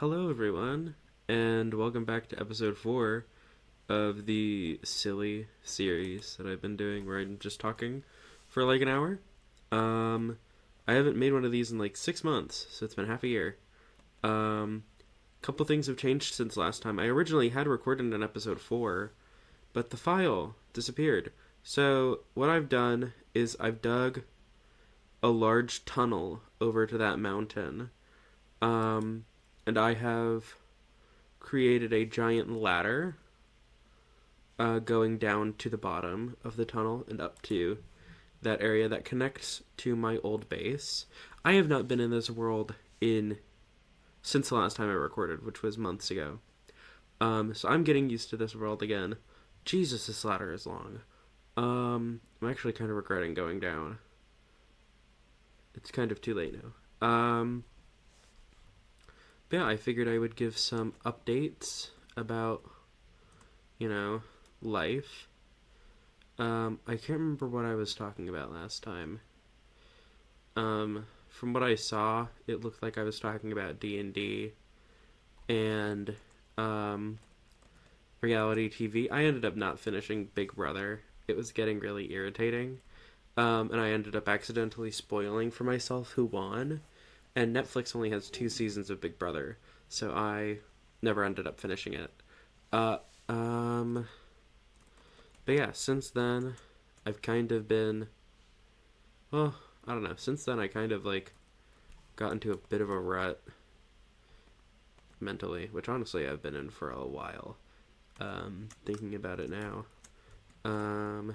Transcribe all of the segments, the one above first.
Hello, everyone, and welcome back to episode 4 of the silly series that I've been doing where I'm just talking for like an hour. Um, I haven't made one of these in like 6 months, so it's been half a year. Um, Couple things have changed since last time. I originally had recorded an episode 4, but the file disappeared. So, what I've done is I've dug a large tunnel over to that mountain. Um, and I have created a giant ladder going down to the bottom of the tunnel and up to that area that connects to my old base. I have not been in this world in since the last time I recorded, which was months ago. So I'm getting used to this world again. Jesus, this ladder is long. I'm actually kind of regretting going down. It's kind of too late now. But yeah, I figured I would give some updates about, you know, life. I can't remember what I was talking about last time. From what I saw, it looked like I was talking about D&D and reality TV. I ended up not finishing Big Brother. It was getting really irritating. And I ended up accidentally spoiling for myself who won. And Netflix only has 2 seasons of Big Brother, so I never ended up finishing it. Uh, um, but yeah, since then, I've kind of been, well, I don't know. Since then, I kind of like got into a bit of a rut mentally, which honestly I've been in for a while. Thinking about it now. So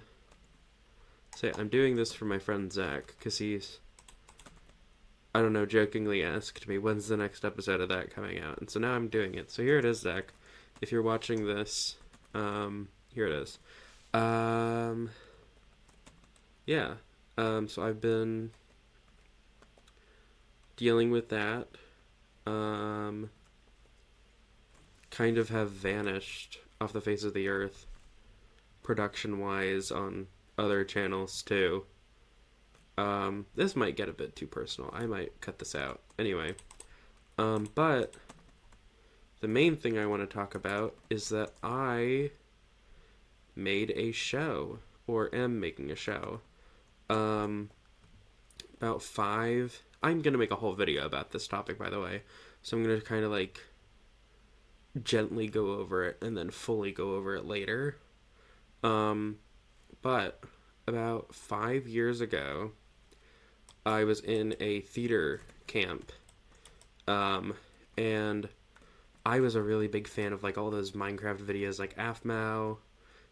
yeah, I'm doing this for my friend Zach, because he's, I don't know, jokingly asked me, when's the next episode of that coming out? And so now I'm doing it. So here it is, Zach. If you're watching this, here it is. Yeah. So I've been dealing with that. Kind of have vanished off the face of the earth, production-wise, on other channels, too. This might get a bit too personal. I might cut this out. Anyway, but the main thing I want to talk about is that I made a show, or am making a show. About 5. I'm gonna make a whole video about this topic, by the way. So I'm gonna kind of like gently go over it and then fully go over it later. But about 5 years ago, I was in a theater camp, and I was a really big fan of like all those Minecraft videos, like AFMAO,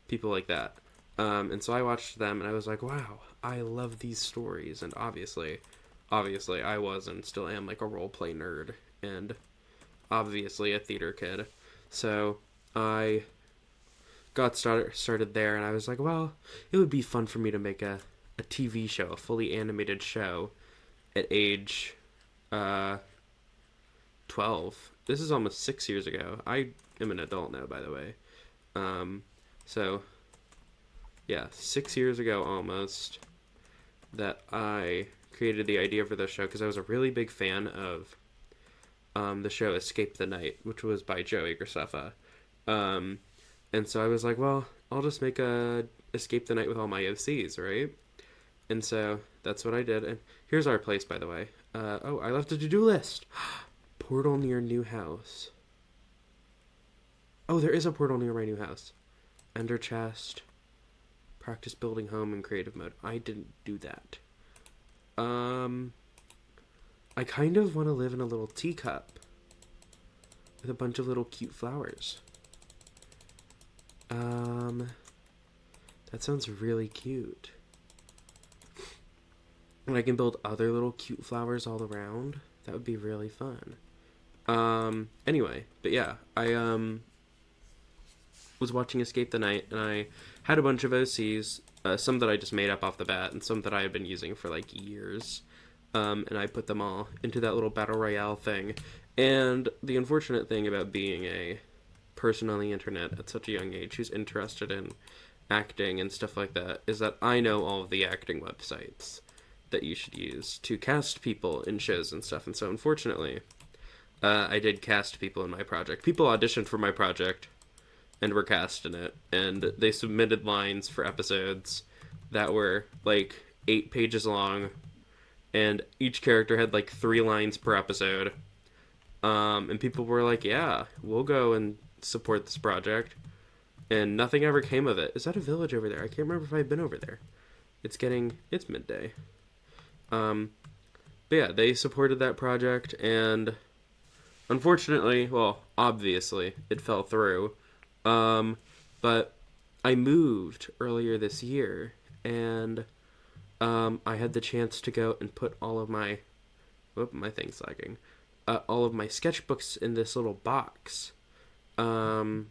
people like that. And so I watched them, and I was like, wow, I love these stories. And obviously, I was and still am like a roleplay nerd, and obviously a theater kid. So I got started there, and I was like, well, it would be fun for me to make a TV show, a fully animated show, at age 12. This is almost 6 years ago. I am an adult now, by the way. So, yeah, 6 years ago almost, that I created the idea for this show, because I was a really big fan of the show Escape the Night, which was by Joey Graceffa. And so I was like, well, I'll just make a Escape the Night with all my OCs, right? And so that's what I did. And here's our place, by the way. Oh, I left a to-do list. Portal near new house. Oh, there is a portal near my new house. Ender chest. Practice building home in creative mode. I didn't do that. I kind of want to live in a little teacup with a bunch of little cute flowers. That sounds really cute. And I can build other little cute flowers all around. That would be really fun. Anyway, but yeah, I was watching Escape the Night, and I had a bunch of OCs, some that I just made up off the bat, and some that I had been using for like years. And I put them all into that little battle royale thing. And the unfortunate thing about being a person on the internet at such a young age who's interested in acting and stuff like that is that I know all of the acting websites that you should use to cast people in shows and stuff. And so unfortunately, I did cast people in my project. People auditioned for my project and were cast in it, and they submitted lines for episodes that were like 8 pages long, and each character had like 3 lines per episode. And people were like, "Yeah, we'll go and support this project," and nothing ever came of it. Is that a village over there? I can't remember if I've been over there. It's midday. Um, but yeah, they supported that project, and unfortunately, well, obviously, it fell through. Um, but I moved earlier this year, and I had the chance to go and put all of my, whoop, my thing's lagging, all of my sketchbooks in this little box. Um,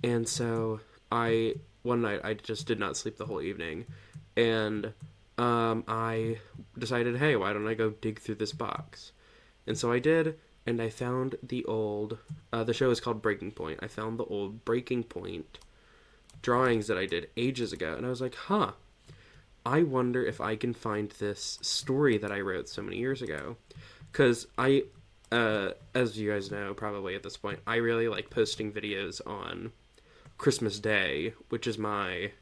and so one night I just did not sleep the whole evening, and I decided, hey, why don't I go dig through this box? And so I did, and I found the show is called Breaking Point. I found the old Breaking Point drawings that I did ages ago, and I was like, huh, I wonder if I can find this story that I wrote so many years ago. Because as you guys know, probably at this point, I really like posting videos on Christmas Day, which is my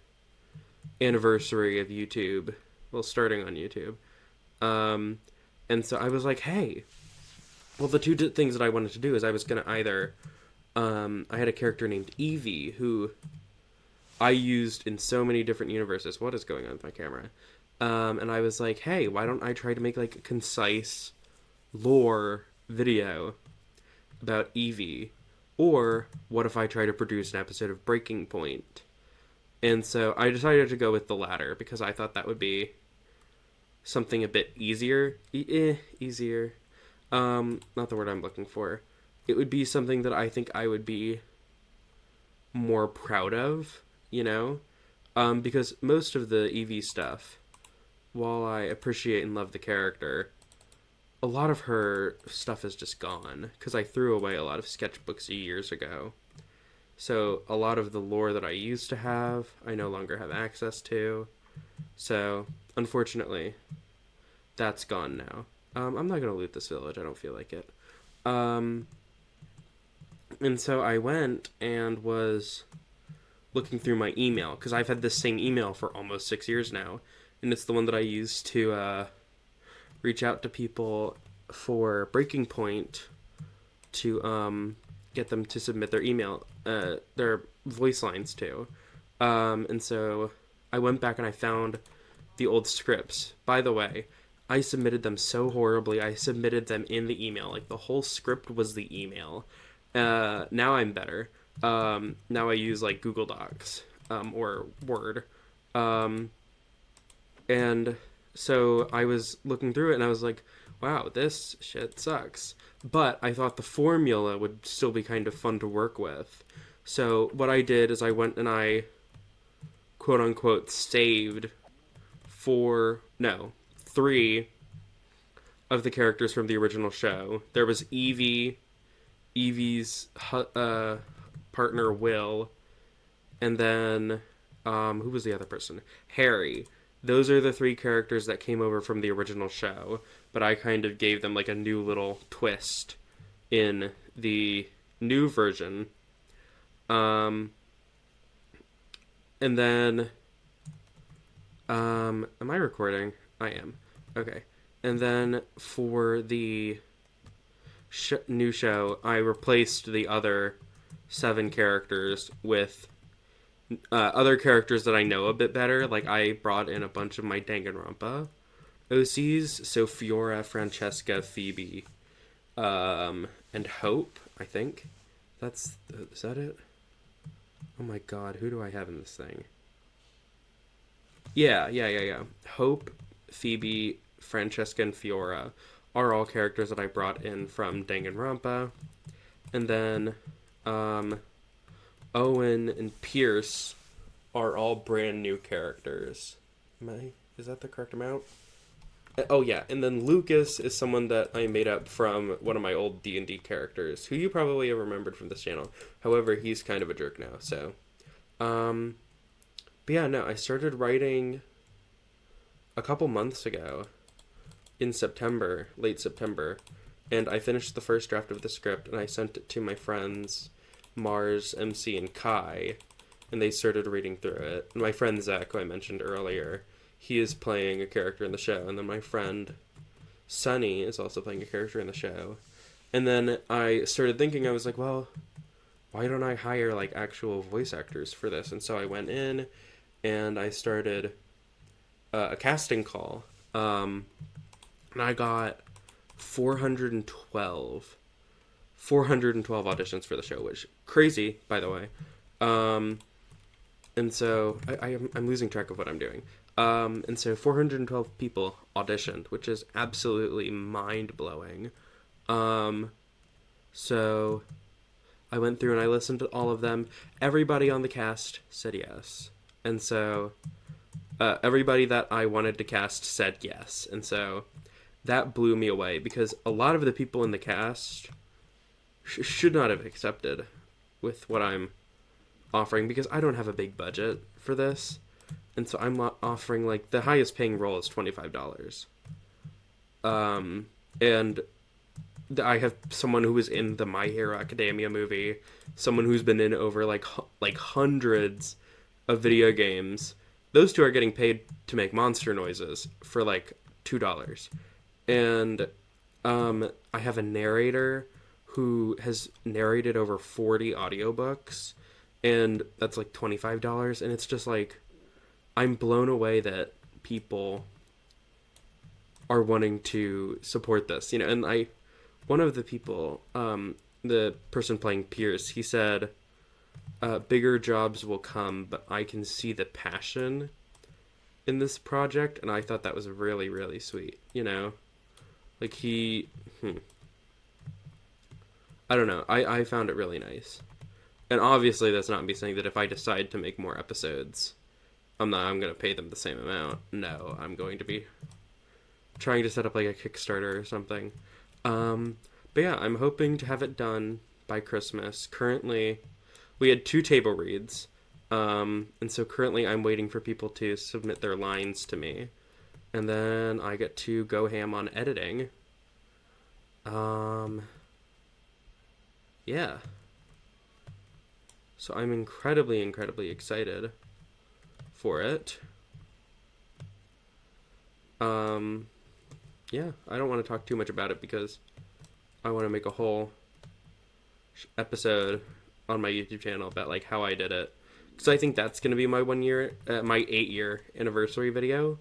anniversary of YouTube. Well, starting on YouTube. Um, and so I was like, hey, well, the two things that I wanted to do is I was going to either. I had a character named Evie who I used in so many different universes. What is going on with my camera? And I was like, hey, why don't I try to make like a concise lore video about Evie? Or what if I try to produce an episode of Breaking Point? And so I decided to go with the latter because I thought that would be something a bit easier. Easier. Not the word I'm looking for. It would be something that I think I would be more proud of, you know? Because most of the Evie stuff, while I appreciate and love the character, a lot of her stuff is just gone because I threw away a lot of sketchbooks years ago. So a lot of the lore that I used to have, I no longer have access to. So unfortunately, that's gone now. I'm not gonna loot this village. I don't feel like it. And so I went and was looking through my email because I've had this same email for almost 6 years now, and it's the one that I use to reach out to people for Breaking Point to get them to submit their voice lines to. And so I went back and I found the old scripts. By the way, I submitted them so horribly. I submitted them in the email. Like, the whole script was the email. Now I'm better. Now I use, like, Google Docs or Word. And so I was looking through it and I was like, wow, this shit sucks. But I thought the formula would still be kind of fun to work with. So what I did is I went and I, quote unquote, saved three of the characters from the original show. There was Evie's partner Will, and then who was the other person? Harry. Those are the 3 characters that came over from the original show, but I kind of gave them like a new little twist in the new version. And then am I recording? I am. Okay. And then for the new show, I replaced the other 7 characters with other characters that I know a bit better. Like, I brought in a bunch of my Danganronpa OCs, so Fiora, Francesca, Phoebe, and Hope, I think. Is that it? Oh my god, who do I have in this thing? Yeah. Hope, Phoebe, Francesca, and Fiora are all characters that I brought in from Danganronpa. And then, Owen and Pierce are all brand new characters. Is that the correct amount? Oh yeah, and then Lucas is someone that I made up from one of my old D&D characters, who you probably have remembered from this channel. However, he's kind of a jerk now, so. But yeah, no, I started writing a couple months ago in September, late September, and I finished the first draft of the script, and I sent it to my friends Mars, MC, and Kai, and they started reading through it. And my friend Zach, who I mentioned earlier, he is playing a character in the show, and then my friend Sunny is also playing a character in the show. And then I started thinking, I was like, well, why don't I hire like actual voice actors for this? And so I went in and I started a casting call, and I got 412 412 auditions for the show, which crazy, by the way. Um, and so I'm losing track of what I'm doing. And so 412 people auditioned, which is absolutely mind blowing. Um, so I went through and I listened to all of them. Everybody on the cast said yes, and so everybody that I wanted to cast said yes, and so that blew me away because a lot of the people in the cast should not have accepted with what I'm offering because I don't have a big budget for this. And so I'm offering like the highest paying role is $25. And I have someone who was in the My Hero Academia movie, someone who's been in over like hundreds of video games. Those two are getting paid to make monster noises for like $2. And I have a narrator who has narrated over 40 audiobooks, and that's like $25. And it's just like, I'm blown away that people are wanting to support this, you know. And one of the people, the person playing Pierce, he said, bigger jobs will come, but I can see the passion in this project, and I thought that was really, really sweet, you know? Like, I don't know, I found it really nice. And obviously that's not me saying that if I decide to make more episodes, I'm gonna pay them the same amount. No, I'm going to be trying to set up like a Kickstarter or something. But yeah, I'm hoping to have it done by Christmas. Currently, we had 2 table reads, and so currently I'm waiting for people to submit their lines to me, and then I get to go ham on editing. Yeah. So I'm incredibly, incredibly excited for it. Yeah, I don't want to talk too much about it because I want to make a whole episode on my YouTube channel about like how I did it, because I think that's going to be my my 8-year anniversary video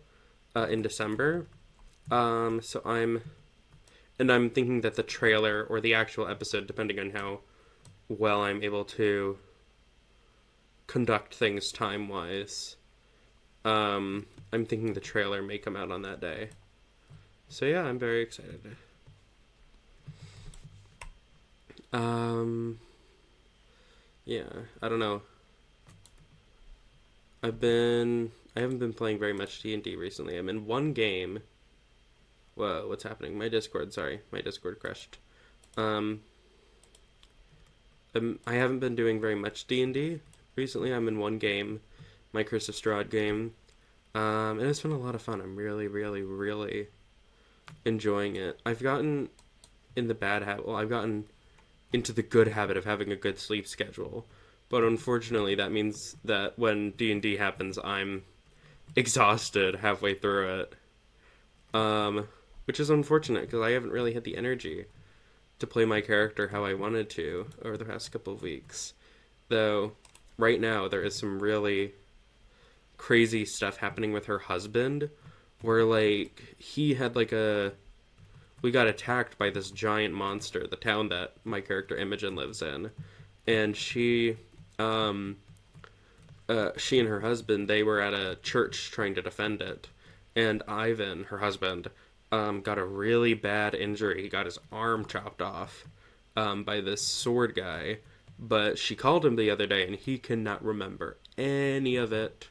in December. So I'm thinking that the trailer or the actual episode, depending on how well I'm able to conduct things time wise, I'm thinking the trailer may come out on that day. So yeah, I'm very excited. Yeah, I don't know. I haven't been playing very much D&D recently. I'm in one game. Whoa, what's happening? My Discord crashed. I haven't been doing very much D&D recently. I'm in one game, my Curse of Strahd game. And it's been a lot of fun. I'm really, really, really enjoying it. I've gotten into the good habit of having a good sleep schedule. But unfortunately, that means that when D&D happens, I'm exhausted halfway through it. Which is unfortunate because I haven't really had the energy to play my character how I wanted to over the past couple of weeks. Though, right now, there is some really crazy stuff happening with her husband, where, like, we got attacked by this giant monster, the town that my character Imogen lives in, and she and her husband, they were at a church trying to defend it, and Ivan, her husband, got a really bad injury. He got his arm chopped off by this sword guy, but she called him the other day, and he cannot remember any of it.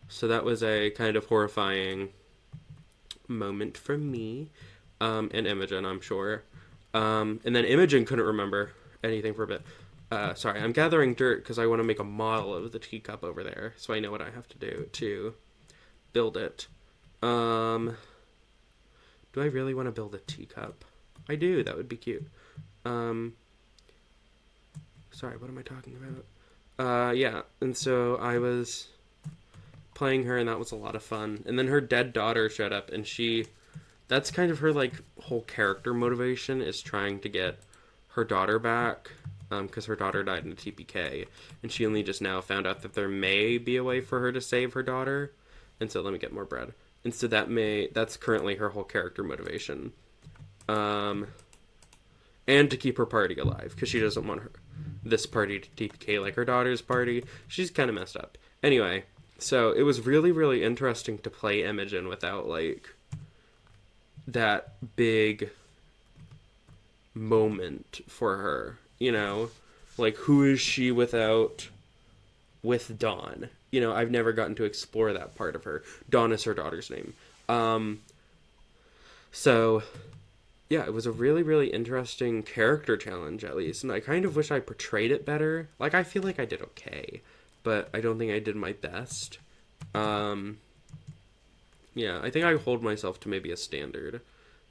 So that was a kind of horrifying moment for me, and Imogen, I'm sure. And then Imogen couldn't remember anything for a bit. Sorry, I'm gathering dirt because I want to make a model of the teacup over there, so I know what I have to do to build it. Do I really want to build a teacup? I do. That would be cute. Um, Sorry, what am I talking about? Yeah, and so I was playing her, and that was a lot of fun. And then her dead daughter showed up, and that's kind of her, like, whole character motivation is trying to get her daughter back, because her daughter died in a TPK, and she only just now found out that there may be a way for her to save her daughter. And so let me get more bread. And so that's currently her whole character motivation. Um, and to keep her party alive, because she doesn't want this party to TPK like her daughter's party. She's kind of messed up. Anyway, so it was really, really interesting to play Imogen without, like, that big moment for her, you know? Like, who is she with Dawn? You know, I've never gotten to explore that part of her. Dawn is her daughter's name. Um, so yeah, it was a really, really interesting character challenge, at least. And I kind of wish I portrayed it better. Like, I feel like I did okay, but I don't think I did my best. Um, yeah, I think I hold myself to maybe a standard.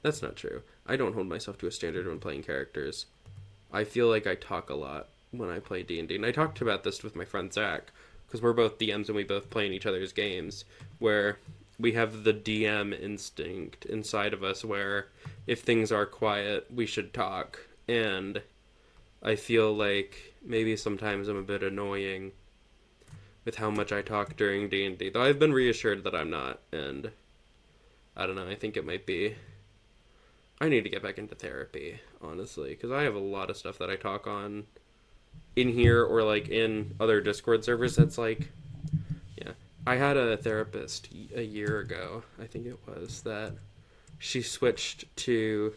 That's not true. I don't hold myself to a standard when playing characters. I feel like I talk a lot when I play D&D. And I talked about this with my friend Zach, because we're both DMs and we both play in each other's games, where we have the DM instinct inside of us where if things are quiet, we should talk. And I feel like maybe sometimes I'm a bit annoying with how much I talk during D&D, though I've been reassured that I'm not. And I don't know, I think it might be I need to get back into therapy, honestly, because I have a lot of stuff that I talk on in here or like in other Discord servers that's like, yeah. I had a therapist a year ago, I think it was, that she switched to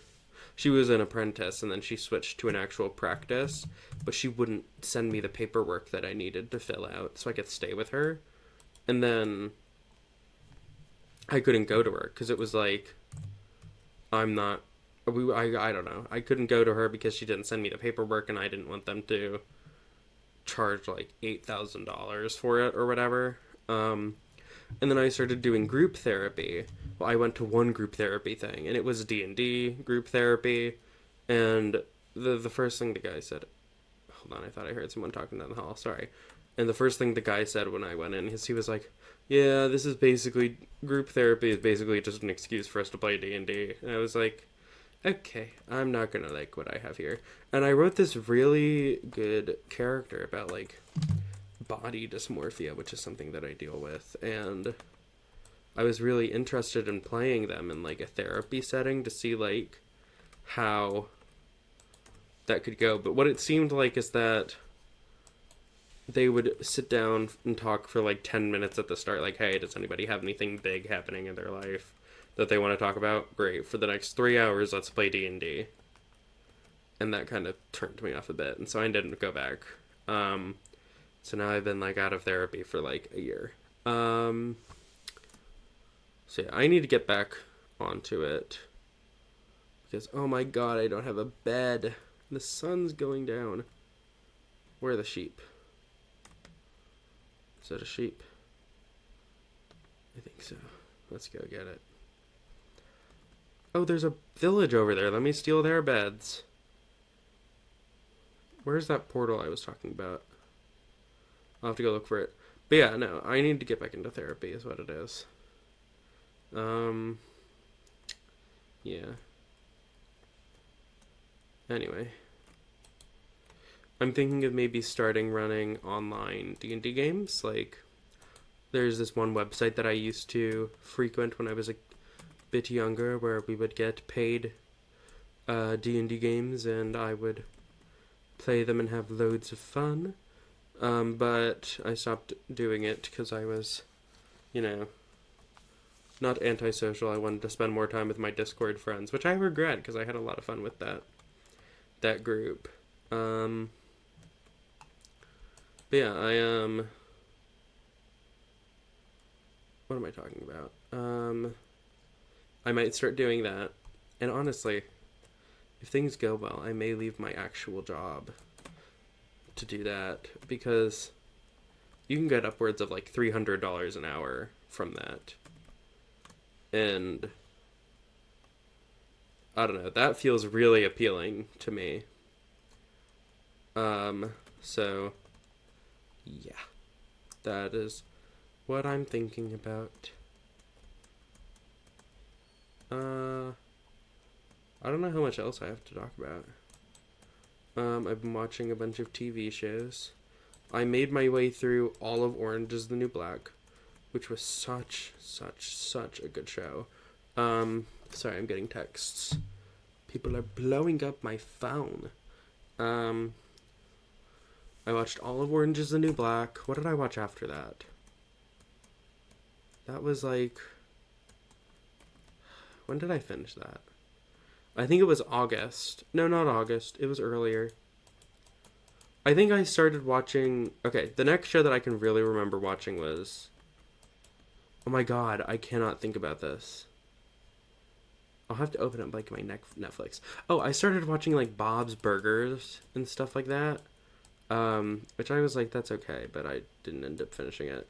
she was an apprentice and then she switched to an actual practice, but she wouldn't send me the paperwork that I needed to fill out so I could stay with her. And then I couldn't go to her because it was like I'm not I don't know. I couldn't go to her because she didn't send me the paperwork and I didn't want them to charge like $8,000 for it or whatever. And then I started doing group therapy. Well, I went to one group therapy thing, and it was D&D group therapy. And the first thing the guy said, hold on, I thought I heard someone talking down the hall. Sorry. And the first thing the guy said when I went in is he was like, "Yeah, this is basically group therapy is basically just an excuse for us to play D&D." And I was like, "Okay, I'm not gonna like what I have here." And I wrote this really good character about like body dysmorphia, which is something that I deal with, and I was really interested in playing them in like a therapy setting to see like how that could go. But what it seemed like is that they would sit down and talk for like 10 minutes at the start, like, "Hey, does anybody have anything big happening in their life that they want to talk about? Great. For the next 3 hours, let's play D&D." And that kind of turned me off a bit, and so I didn't go back. So now I've been like out of therapy for like a year. So yeah, I need to get back onto it because oh my god, I don't have a bed. The sun's going down. Where are the sheep? Is that a sheep? I think so. Let's go get it. Oh, there's a village over there. Let me steal their beds. Where's that portal I was talking about? I'll have to go look for it. But yeah, no, I need to get back into therapy is what it is. Yeah. Anyway. I'm thinking of maybe starting running online D&D games. Like, there's this one website that I used to frequent when I was a bit younger where we would get paid D&D games and I would play them and have loads of fun. But I stopped doing it because I was, you know, not antisocial. I wanted to spend more time with my Discord friends, which I regret because I had a lot of fun with that group. But yeah, what am I talking about? I might start doing that, and honestly, if things go well, I may leave my actual job to do that because you can get upwards of like $300 an hour from that. And I don't know. That feels really appealing to me. So yeah, that is what I'm thinking about. I don't know how much else I have to talk about. I've been watching a bunch of TV shows. I made my way through all of Orange is the New Black, which was such a good show. Sorry, I'm getting texts. People are blowing up my phone. I watched all of Orange is the New Black. What did I watch after that? That was like... When did I finish that? I think it was August. No, not August. It was earlier. I think I started watching... Okay, the next show that I can really remember watching was... Oh my god, I cannot think about this. I'll have to open up like my Netflix. Oh, I started watching like Bob's Burgers and stuff like that. Which I was like, that's okay, but I didn't end up finishing it.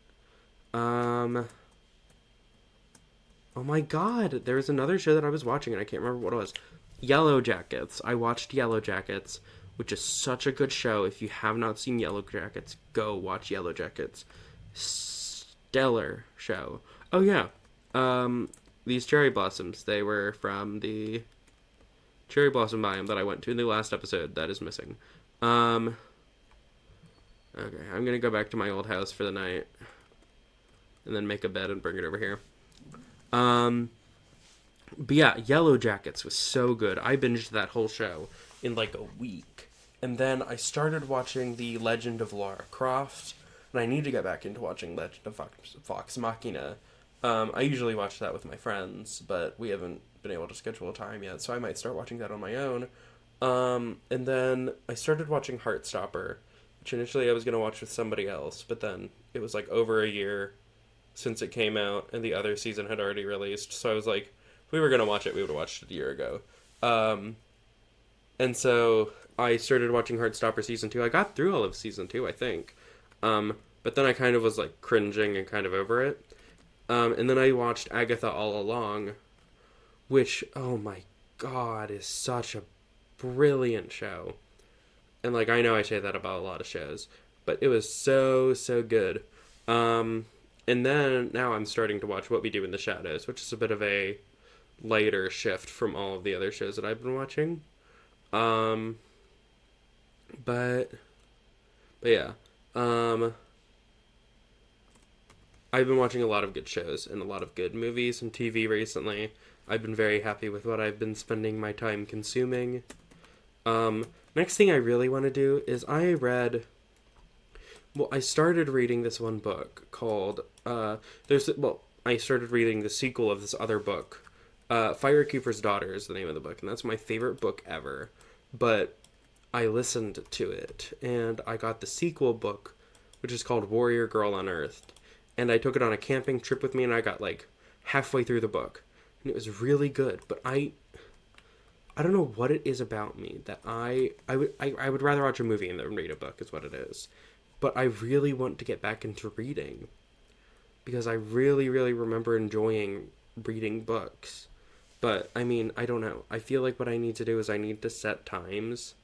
Oh my god, there was another show that I was watching and I can't remember what it was. Yellow Jackets. I watched Yellow Jackets, which is such a good show. If you have not seen Yellow Jackets, go watch Yellow Jackets. Stellar show. Oh yeah. These cherry blossoms, they were from the cherry blossom biome that I went to in the last episode that is missing. Okay, I'm gonna go back to my old house for the night and then make a bed and bring it over here. But yeah, Yellow Jackets was so good. I binged that whole show in like a week. And then I started watching The Legend of Lara Croft, and I need to get back into watching Legend of Vox Machina. I usually watch that with my friends, but we haven't been able to schedule a time yet, so I might start watching that on my own. And then I started watching Heartstopper, which initially I was going to watch with somebody else, but then it was like over a year since it came out, and the other season had already released, so I was like, if we were going to watch it, we would have watched it a year ago. And so I started watching Heartstopper Season 2. I got through all of Season 2, I think. But then I kind of was like cringing and kind of over it. And then I watched Agatha All Along, which, oh my god, is such a brilliant show. And like, I know I say that about a lot of shows, but it was so good. And then now I'm starting to watch What We Do in the Shadows, which is a bit of a lighter shift from all of the other shows that I've been watching. But yeah. I've been watching a lot of good shows and a lot of good movies and TV recently. I've been very happy with what I've been spending my time consuming. Next thing I really want to do is I started reading this one book called, I started reading the sequel of this other book. Firekeeper's Daughter is the name of the book, and that's my favorite book ever. But I listened to it, and I got the sequel book, which is called Warrior Girl Unearthed. And I took it on a camping trip with me, and I got like halfway through the book, and it was really good. But I don't know what it is about me that I would rather watch a movie than read a book, is what it is. But I really want to get back into reading, because I really remember enjoying reading books. But I mean, I don't know. I feel like what I need to do is I need to set times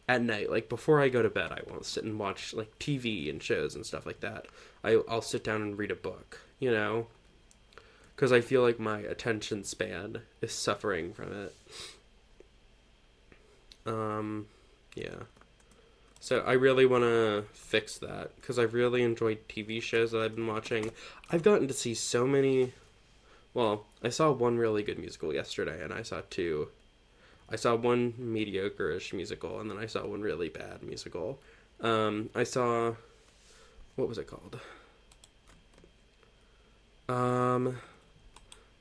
at night. Like before I go to bed, I won't sit and watch like TV and shows and stuff like that. I'll sit down and read a book, you know? Because I feel like my attention span is suffering from it. Yeah. So I really want to fix that, because I've really enjoyed TV shows that I've been watching. I've gotten to see so many... Well, I saw one really good musical yesterday, and I saw two. I saw one mediocre-ish musical, and then I saw one really bad musical. I saw... What was it called? Let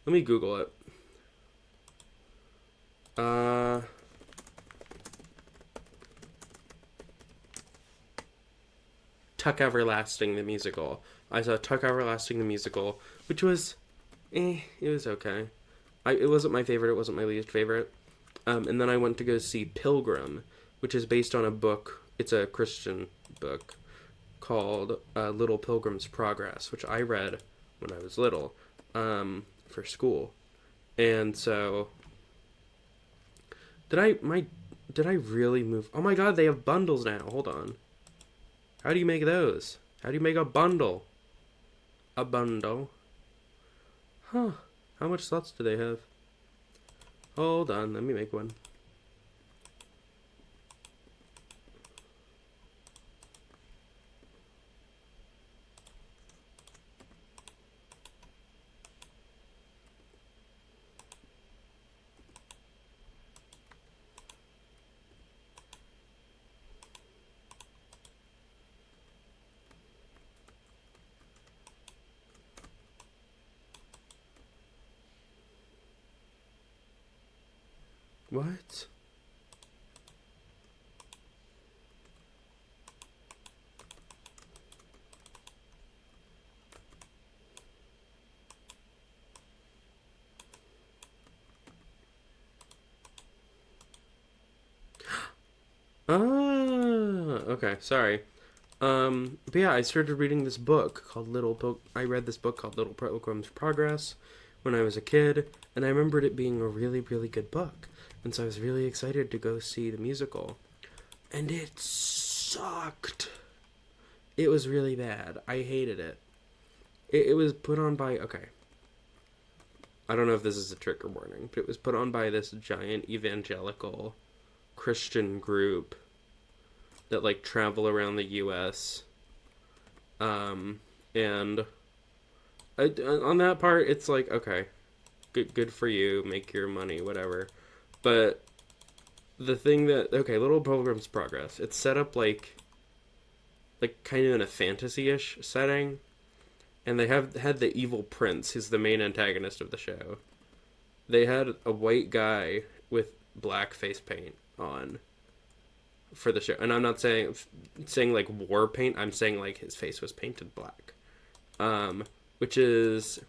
me Google it. Tuck Everlasting the musical. I saw Tuck Everlasting the musical, which was, it was okay. It wasn't my favorite. It wasn't my least favorite. And then I went to go see Pilgrim, which is based on a book. It's a Christian book called Little Pilgrim's Progress, which I read when I was little, for school. And so Did I really move? Oh my god, they have bundles now. Hold on. How do you make those? How do you make a bundle? A bundle. Huh. How much slots do they have? Hold on, let me make one. What? Ah, okay, sorry. But yeah, I started reading this book called I read this book called Little Pilgrim's Progress when I was a kid, and I remembered it being a really, really good book. And so I was really excited to go see the musical. And it sucked. It was really bad. I hated it. It was put on by, okay. I don't know if this is a trigger warning, but it was put on by this giant evangelical Christian group that like travel around the U.S. And on that part, it's like, okay, good for you, make your money, whatever. But the thing that, okay, Little Pilgrim's Progress, it's set up like kind of in a fantasy-ish setting, and they had the evil prince, who's the main antagonist of the show. They had a white guy with black face paint on for the show, and I'm not saying like war paint. I'm saying like his face was painted black, which is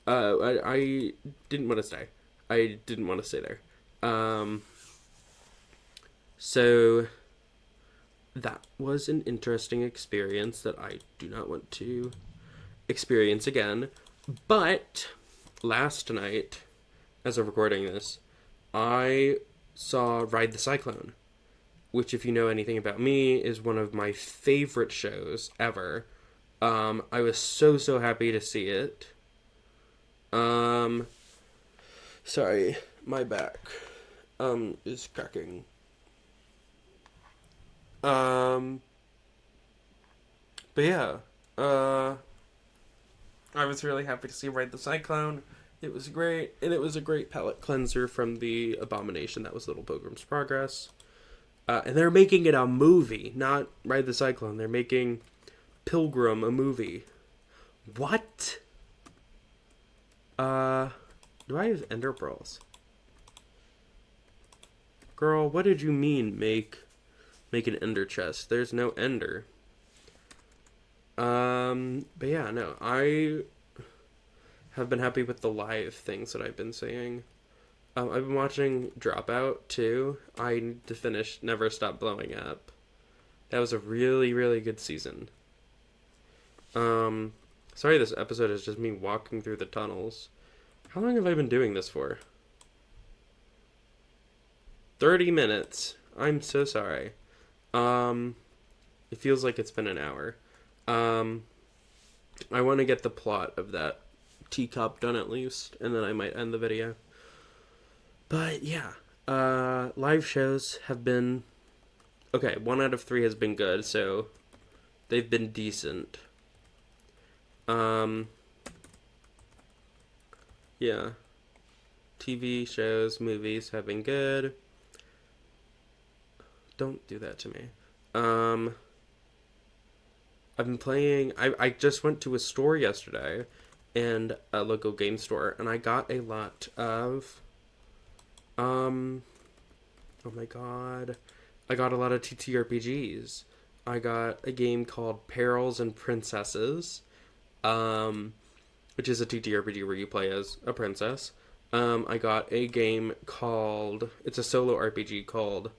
I didn't want to stay. I didn't want to stay there. So that was an interesting experience that I do not want to experience again. But last night, as of recording this, I saw Ride the Cyclone, which, if you know anything about me, is one of my favorite shows ever. I was so happy to see it. Sorry, my back is cracking. But yeah, I was really happy to see Ride the Cyclone. It was great, and it was a great palate cleanser from the abomination that was Little Pilgrim's Progress. And they're making it a movie, not Ride the Cyclone. They're making Pilgrim a movie. What? Do I have ender pearls? Girl, what did you mean make an ender chest? There's no ender. But yeah, no, I have been happy with the live things that I've been seeing. I've been watching Dropout too. I need to finish Never Stop Blowing Up. That was a really, really good season. Sorry this episode is just me walking through the tunnels. How long have I been doing this for? 30 minutes. I'm so sorry. It feels like it's been an hour. I want to get the plot of that teacup done at least, and then I might end the video. But yeah, live shows have been okay. 1 out of 3 has been good, so they've been decent. Yeah, TV shows, movies have been good. Don't do that to me. I've been playing. I just went to a store yesterday, and a local game store, and I got a lot of oh my god, I got a lot of TTRPGs. I got a game called Perils and Princesses, which is a TTRPG where you play as a princess. I got a game called, it's a solo RPG called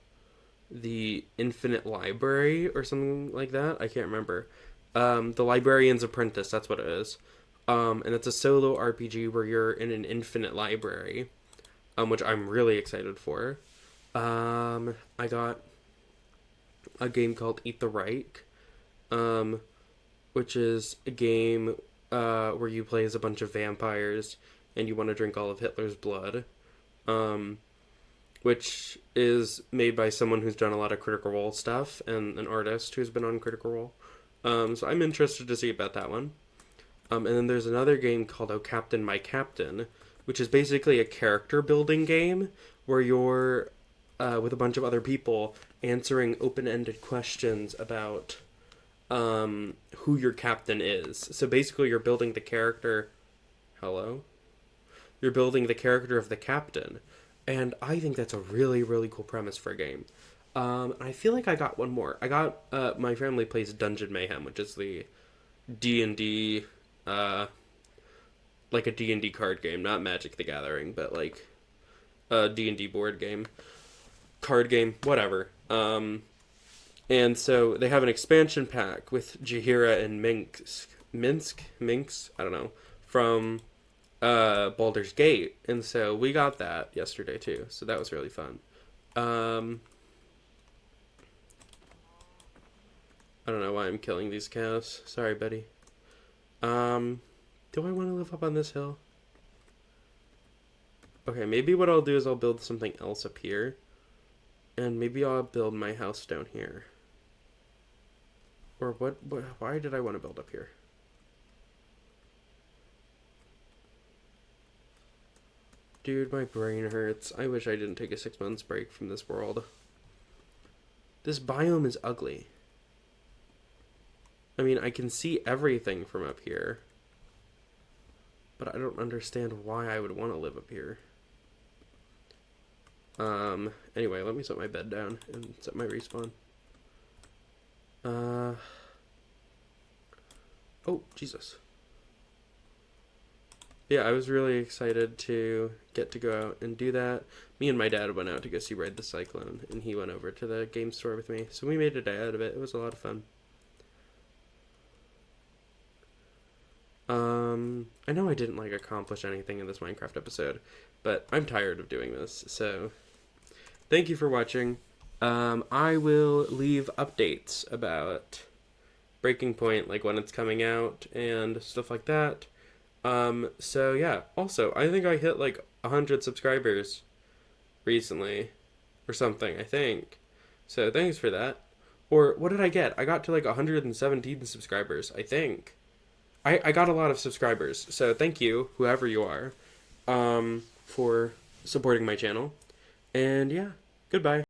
The Infinite Library or something like that. I can't remember. The Librarian's Apprentice, that's what it is. And it's a solo RPG where you're in an infinite library. which I'm really excited for. I got a game called Eat the Reich, um, which is a game where you play as a bunch of vampires and you want to drink all of Hitler's blood. Um, which is made by someone who's done a lot of Critical Role stuff and an artist who's been on Critical Role. So I'm interested to see about that one. And then there's another game called Oh Captain, My Captain, which is basically a character building game where you're with a bunch of other people answering open ended questions about who your captain is. So basically, you're building the character. Hello? You're building the character of the captain. And I think that's a really, really cool premise for a game. I feel like I got one more. I got my family plays Dungeon Mayhem, which is the D&D like a D&D card game, not Magic the Gathering, but like a D&D board game, card game, whatever. And so they have an expansion pack with Jaheira and Minx, I don't know, from Baldur's Gate, and so we got that yesterday too. So that was really fun. I don't know why I'm killing these cows. Sorry, Betty. Do I want to live up on this hill? Okay, maybe what I'll do is I'll build something else up here, and maybe I'll build my house down here. Or what why did I want to build up here? Dude, my brain hurts. I wish I didn't take a 6 months break from this world. This biome is ugly. I mean, I can see everything from up here, but I don't understand why I would want to live up here. Anyway, let me set my bed down and set my respawn. Oh, Jesus. Yeah, I was really excited to get to go out and do that. Me and my dad went out to go see Ride the Cyclone, and he went over to the game store with me. So we made a day out of it. It was a lot of fun. I know I didn't like accomplish anything in this Minecraft episode, but I'm tired of doing this. So thank you for watching. I will leave updates about Breaking Point, like when it's coming out and stuff like that. So yeah, also, I think I hit like 100 subscribers recently or something, I think. So thanks for that. Or what did I get? I got to like 117 subscribers, I think. I got a lot of subscribers. So thank you, whoever you are, for supporting my channel. And yeah, goodbye.